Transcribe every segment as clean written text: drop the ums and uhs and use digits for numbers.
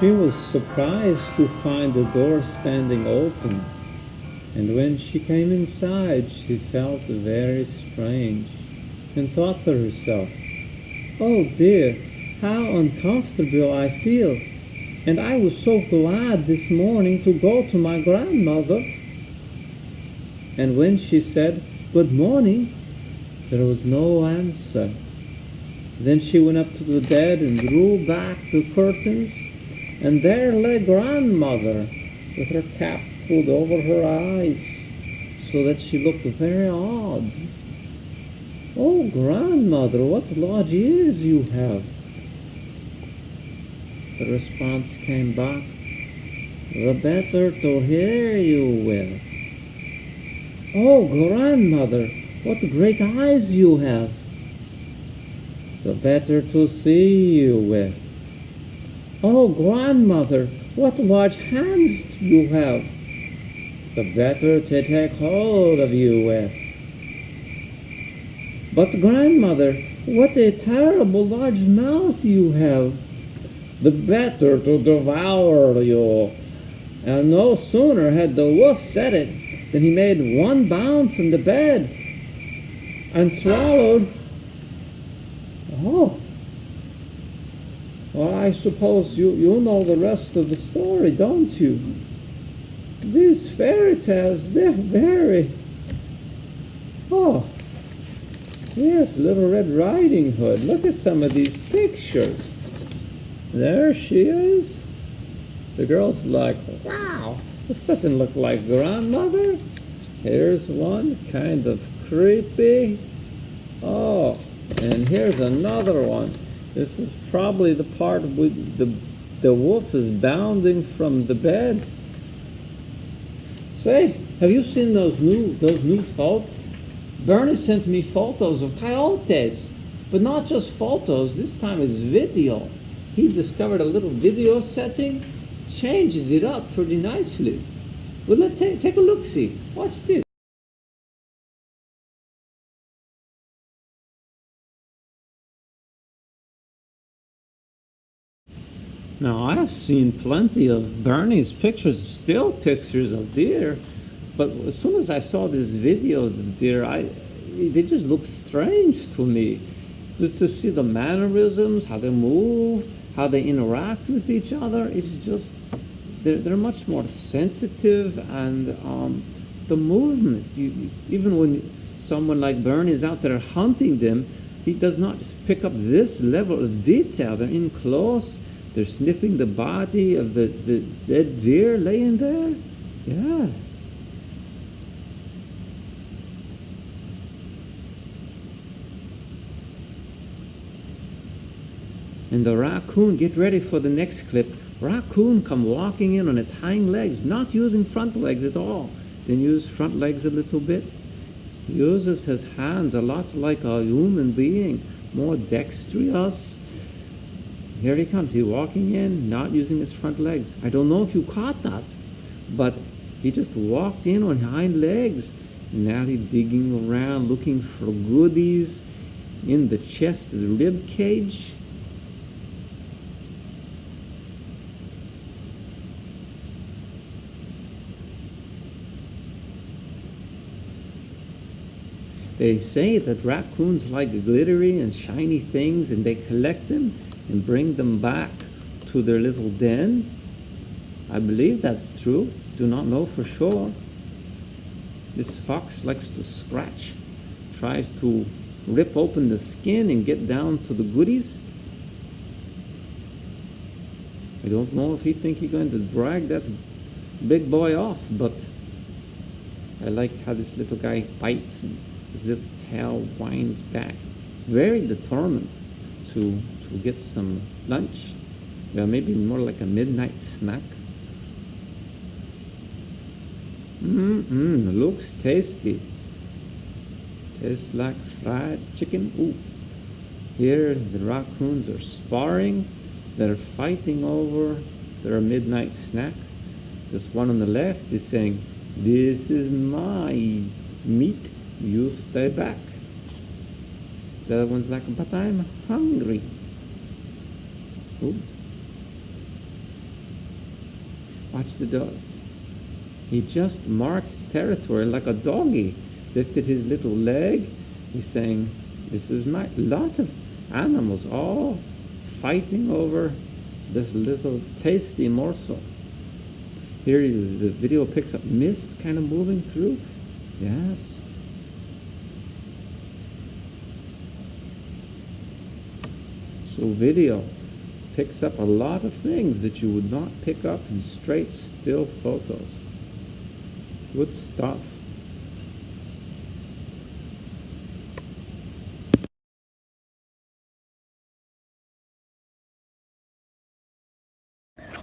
She was surprised to find the door standing open, and when she came inside she felt very strange and thought to herself, "Oh dear, how uncomfortable I feel, and I was so glad this morning to go to my grandmother." And when she said, "Good morning," there was no answer. Then she went up to the bed and drew back the curtains, and there lay grandmother with her cap pulled over her eyes so that she looked very odd. "Oh, grandmother, what large ears you have." The response came back, "The better to hear you with." "Oh, grandmother, what great eyes you have." "The better to see you with." "Oh, grandmother, what large hands you have." "The better to take hold of you with." "But grandmother, what a terrible large mouth you have." "The better to devour you." And no sooner had the wolf said it than he made one bound from the bed and swallowed. Oh, well, I suppose you know the rest of the story, don't you? These fairy tales, they're very... Oh, yes, Little Red Riding Hood. Look at some of these pictures. There she is. The girl's like, "Wow, this doesn't look like grandmother." Here's one, kind of creepy. Oh, and here's another one. This is probably the part where the wolf is bounding from the bed. Say, have you seen those new photos? Bernie sent me photos of coyotes, but not just photos. This time it's video. He discovered a little video setting, changes it up pretty nicely. Well, let's take a look-see. Watch this. Now, I've seen plenty of Bernie's pictures, still pictures of deer, but as soon as I saw this video of the deer, they just look strange to me. Just to see the mannerisms, how they move, how they interact with each other, it's just, they're much more sensitive, and the movement, even when someone like Bernie is out there hunting them, he does not pick up this level of detail. They're in close. They're sniffing the body of the dead deer laying there. Yeah. And the raccoon, get ready for the next clip. Raccoon come walking in on its hind legs, not using front legs at all. Then use front legs a little bit. Uses his hands a lot like a human being, more dexterous. Here he comes. He's walking in, not using his front legs. I don't know if you caught that, but he just walked in on hind legs. Now he's digging around, looking for goodies in the chest, the rib cage. They say that raccoons like glittery and shiny things, and they collect them and bring them back to their little den. I believe that's true. Do not know for sure. This fox likes to scratch, tries to rip open the skin and get down to the goodies. I don't know if he thinks he's going to drag that big boy off, but I like how this little guy bites and his little tail winds back. Very determined to get some lunch. Well, maybe more like a midnight snack. Looks tasty. Tastes like fried chicken. Ooh. Here the raccoons are sparring. They're fighting over their midnight snack. This one on the left is saying, "This is my meat. You stay back." The other one's like, "But I'm hungry." Ooh. Watch the dog. He just marked his territory like a doggy. Lifted his little leg. He's saying, this is my... Lot of animals all fighting over this little tasty morsel. Here the video picks up mist kind of moving through. Yes. So video picks up a lot of things that you would not pick up in straight still photos. Good stuff.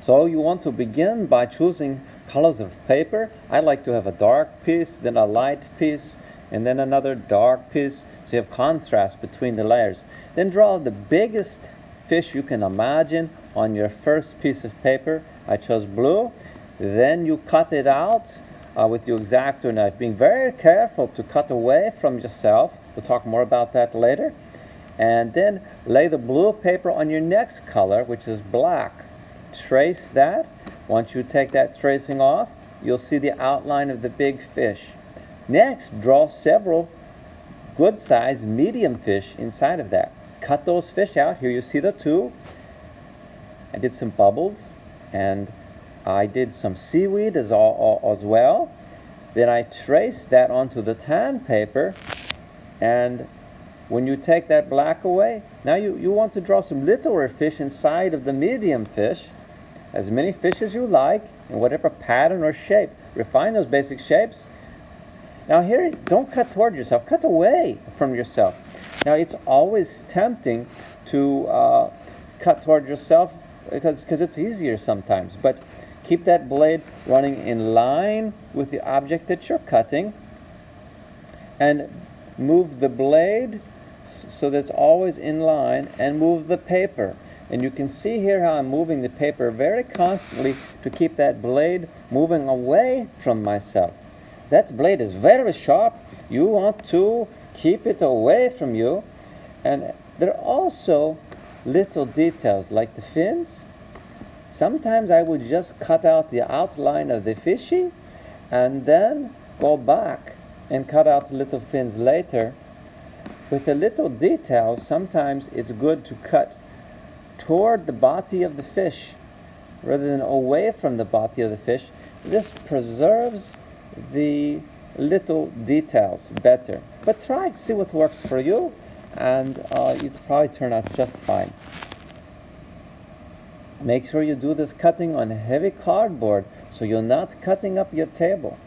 So you want to begin by choosing colors of paper. I like to have a dark piece, then a light piece, and then another dark piece. So you have contrast between the layers. Then draw the biggest fish you can imagine on your first piece of paper. I chose blue. Then you cut it out with your X-Acto knife, being very careful to cut away from yourself. We'll talk more about that later. And then lay the blue paper on your next color, which is black. Trace that. Once you take that tracing off, you'll see the outline of the big fish. Next, draw several good-sized medium fish inside of that. Cut those fish out. Here you see the two. I did some bubbles, and I did some seaweed as well. Then I traced that onto the tan paper, and when you take that black away, now you want to draw some littler fish inside of the medium fish. As many fish as you like, in whatever pattern or shape. Refine those basic shapes. Now here, don't cut toward yourself, cut away from yourself. Now it's always tempting to cut toward yourself because it's easier sometimes, but keep that blade running in line with the object that you're cutting, and move the blade so that it's always in line, and move the paper. And you can see here how I'm moving the paper very constantly to keep that blade moving away from myself. That blade is very sharp. You want to keep it away from you. And there are also little details like the fins. Sometimes I would just cut out the outline of the fishy and then go back and cut out the little fins later. With the little details, sometimes it's good to cut toward the body of the fish rather than away from the body of the fish. This preserves the little details better. But try to see what works for you, and it'll probably turn out just fine. Make sure you do this cutting on heavy cardboard so you're not cutting up your table.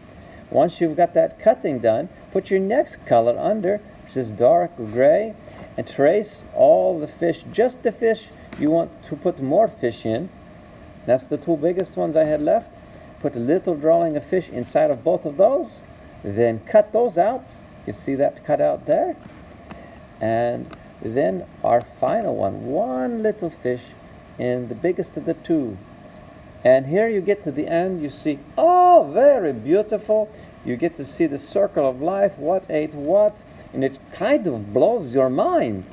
Once you've got that cutting done, put your next color under, which is dark gray, and trace all the fish, just the fish you want to put more fish in. That's the two biggest ones I had left. Put a little drawing of fish inside of both of those, then cut those out. You see that cut out there? And then our final one little fish in the biggest of the two. And here you get to the end, you see, oh, very beautiful. You get to see the circle of life, what ate what, and it kind of blows your mind.